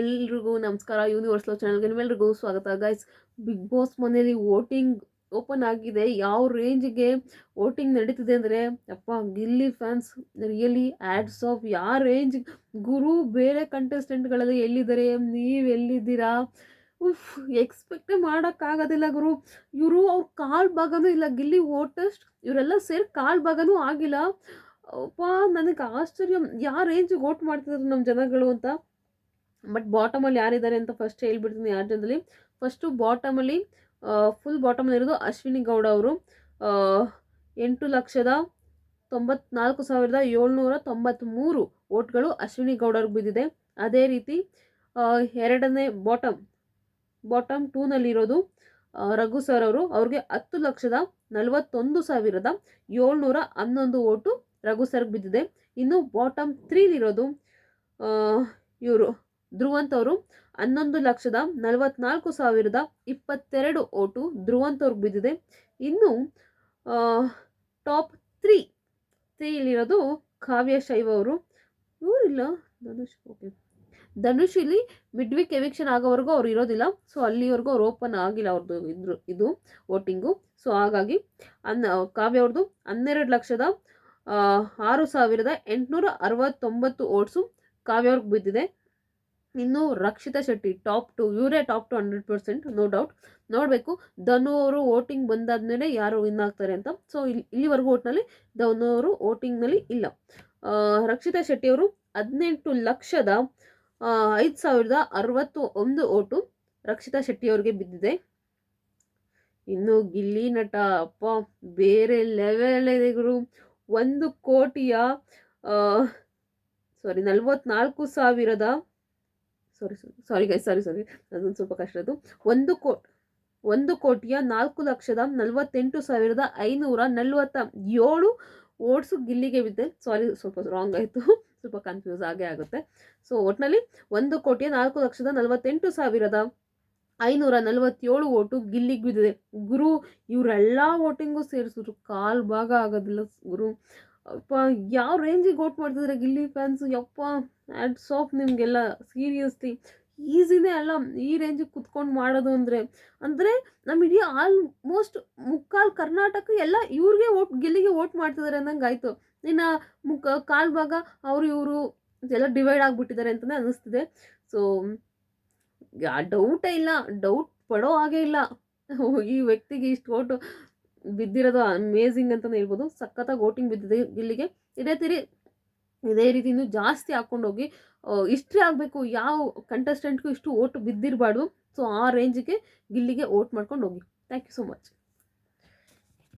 ಎಲ್ರಿಗೂ ನಮಸ್ಕಾರ. ಯೂನಿವರ್ಸಲ್ ಚಾನಲ್ಗೆ ನಿಮ್ಮೆಲ್ರಿಗೂ ಸ್ವಾಗತ. ಗೈಸ್, ಬಿಗ್ ಬಾಸ್ ಮನೇಲಿ ವೋಟಿಂಗ್ ಓಪನ್ ಆಗಿದೆ. ಯಾವ ರೇಂಜ್ಗೆ ವೋಟಿಂಗ್ ನಡೀತಿದೆ ಅಂದರೆ ಅಪ್ಪ, Gilli fans really ads of. ಯಾವ ರೇಂಜ್ ಗುರು, ಬೇರೆ ಕಂಟೆಸ್ಟೆಂಟ್ಗಳೆಲ್ಲ ಎಲ್ಲಿದ್ದಾರೆ, ನೀವು ಎಲ್ಲಿದ್ದೀರಾ? ಉಫ್, ಎಕ್ಸ್ಪೆಕ್ಟೇ ಮಾಡೋಕ್ಕಾಗೋದಿಲ್ಲ ಗುರು. ಇವರು ಅವ್ರ ಕಾಲು ಭಾಗನೂ ಇಲ್ಲ. ಗಿಲ್ಲಿ ವೋಟಸ್ಟ್ ಇವರೆಲ್ಲ ಸೇರಿ ಕಾಲು ಭಾಗನೂ ಆಗಿಲ್ಲ. ಅಪ್ಪ, ನನಗೆ ಆಶ್ಚರ್ಯ, ಯಾವ ರೇಂಜಿಗೆ ವೋಟ್ ಮಾಡ್ತಿದ್ರು ನಮ್ಮ ಜನಗಳು ಅಂತ. ಬಟ್ ಬಾಟಮಲ್ಲಿ ಯಾರಿದ್ದಾರೆ ಅಂತ ಫಸ್ಟ್ ಹೇಳ್ಬಿಡ್ತೀನಿ. ಯಾರ ಜನದಲ್ಲಿ ಫಸ್ಟು ಬಾಟಮಲ್ಲಿ ಫುಲ್ ಬಾಟಮಲ್ಲಿ ಇರೋದು ಅಶ್ವಿನಿ ಗೌಡ ಅವರು. 8,94,793 ವೋಟ್ಗಳು ಅಶ್ವಿನಿ ಗೌಡವ್ರಿಗೆ ಬಿದ್ದಿದೆ. ಅದೇ ರೀತಿ ಎರಡನೇ ಬಾಟಮ್ 2ನಲ್ಲಿರೋದು ರಘು ಸರ್ ಅವರು. ಅವ್ರಿಗೆ 10,41,711 ವೋಟು ರಘು ಸರ್ಗೆ ಬಿದ್ದಿದೆ. ಇನ್ನು ಬಾಟಮ್ 3ಲಿರೋದು ಇವರು ಧ್ರುವಂತ್ ಅವರು. 11,44,022 ವೋಟು ಧ್ರುವಂತ್ ಅವ್ರಿಗೆ ಬಿದ್ದಿದೆ. ಇನ್ನು ಟಾಪ್ 3ಇಲ್ಲಿರೋದು ಕಾವ್ಯ ಶೈವ ಅವರು. ಇವರಿಲ್ಲ, ಧನುಷ್ ಇಲ್ಲಿ ಮಿಡ್-ವೀಕ್ ಎವಿಕ್ಷನ್ ಆಗೋವರೆಗೂ ಅವ್ರು ಇರೋದಿಲ್ಲ. ಸೊ ಅಲ್ಲಿವರೆಗೂ ಅವ್ರು ಓಪನ್ ಆಗಿಲ್ಲ ಅವ್ರದ್ದು ಇದು ವೋಟಿಂಗು. ಸೊ ಹಾಗಾಗಿ ಕಾವ್ಯ ಅವ್ರದ್ದು 12,06,869 ವೋಟ್ಸು ಕಾವ್ಯ ಅವ್ರಿಗೆ ಬಿದ್ದಿದೆ. ಇನ್ನು ರಕ್ಷಿತಾ ಶೆಟ್ಟಿ ಟಾಪ್ 2, ಇವರೇ ಟಾಪ್ 2 100%, ನೋ ಡೌಟ್. ನೋಡಬೇಕು ಧನು ಅವರು ವೋಟಿಂಗ್ ಬಂದಾದ್ಮೇಲೆ ಯಾರು ವಿನ್ ಆಗ್ತಾರೆ ಅಂತ. ಸೊ ಇಲ್ಲಿವರೆಗೂ ವೋಟ್ನಲ್ಲಿ ಧನು ಅವರು ವೋಟಿಂಗ್ನಲ್ಲಿ ಇಲ್ಲ. ರಕ್ಷಿತಾ ಶೆಟ್ಟಿ ಅವರು 18,05,061 ವೋಟು ರಕ್ಷಿತಾ ಶೆಟ್ಟಿ ಅವ್ರಿಗೆ ಬಿದ್ದಿದೆ. ಇನ್ನು ಗಿಲ್ಲಿ ನಟ, ಅಪ್ಪ ಬೇರೆ ಲೆವೆಲ್ ಇದೆ ಗುರು. 44,000 ಸಾರಿ ಅದೊಂದು ಸ್ವಲ್ಪ ಕಷ್ಟ. ಅದು 1,04,48,547 ವೋಟ್ಸು ಗಿಲ್ಲಿಗೆ ಬಿದ್ದೆ. ಸಾರಿ, ಸ್ವಲ್ಪ ರಾಂಗ್ ಆಯಿತು, ಸ್ವಲ್ಪ ಕನ್ಫ್ಯೂಸ್ ಆಗೇ ಆಗುತ್ತೆ. ಸೊ ಒಟ್ಟಿನಲ್ಲಿ 1,04,48,547 ವೋಟು ಗಿಲ್ಲಿಗೆ ಬಿದ್ದಿದೆ. ಗುರು, ಇವರೆಲ್ಲ ವೋಟಿಂಗು ಸೇರಿಸಿದ್ರು ಕಾಲು ಭಾಗ ಆಗೋದಿಲ್ಲ ಗುರು. ಅಪ್ಪ, ಯಾವ ರೇಂಜಿಗೆ ವೋಟ್ ಮಾಡ್ತಿದ್ರೆ ಗಿಲ್ಲಿ ಫ್ಯಾನ್ಸು. ಯಪ್ಪ, ಆ್ಯಡ್ಸ್ ಆಫ್ ನಿಮಗೆಲ್ಲ. ಸೀರಿಯಸ್ಲಿ ಈಸಿನೇ ಅಲ್ಲ ಈ ರೇಂಜಿಗೆ ಕುತ್ಕೊಂಡು ಮಾಡೋದು ಅಂದರೆ ನಮ್ಮ ಇಡೀ ಆಲ್ಮೋಸ್ಟ್ ಮುಕ್ಕಾಲು ಕರ್ನಾಟಕ ಎಲ್ಲ ಇವ್ರಿಗೆ ಗಿಲ್ಲಿಗೆ ವೋಟ್ ಮಾಡ್ತಿದ್ದಾರೆ ಅನ್ನಂಗೆ ಆಯಿತು. ಇನ್ನು ಕಾಲು ಭಾಗ ಅವರು ಇವರು ಎಲ್ಲ ಡಿವೈಡ್ ಆಗಿಬಿಟ್ಟಿದ್ದಾರೆ ಅಂತಲೇ ಅನ್ನಿಸ್ತಿದೆ. ಸೊ ಡೌಟೇ ಇಲ್ಲ, ಡೌಟ್ ಪಡೋ ಹಾಗೇ ಇಲ್ಲ. ಈ ವ್ಯಕ್ತಿಗೆ ಇಷ್ಟು ವೋಟು ಬಿದ್ದಿರೋದು ಅಮೇಝಿಂಗ್ ಅಂತಲೇ ಹೇಳ್ಬೋದು. ಸಖತ್ತಾಗಿ ವೋಟಿಂಗ್ ಬಿದ್ದಿದೆ ಗಿಲ್ಲಿಗೆ. ಇದೇ ರೀತಿ ಇನ್ನೂ ಜಾಸ್ತಿ ಹಾಕ್ಕೊಂಡೋಗಿ ಹಿಸ್ಟ್ರಿ ಆಗಬೇಕು. ಯಾವ ಕಂಟೆಸ್ಟೆಂಟ್ಗೂ ಇಷ್ಟು ವೋಟ್ ಬಿದ್ದಿರಬಾರ್ದು. ಸೊ ಆ ರೇಂಜಿಗೆ ಗಿಲ್ಲಿಗೆ ವೋಟ್ ಮಾಡ್ಕೊಂಡು ಹೋಗಿ. Thank you so much.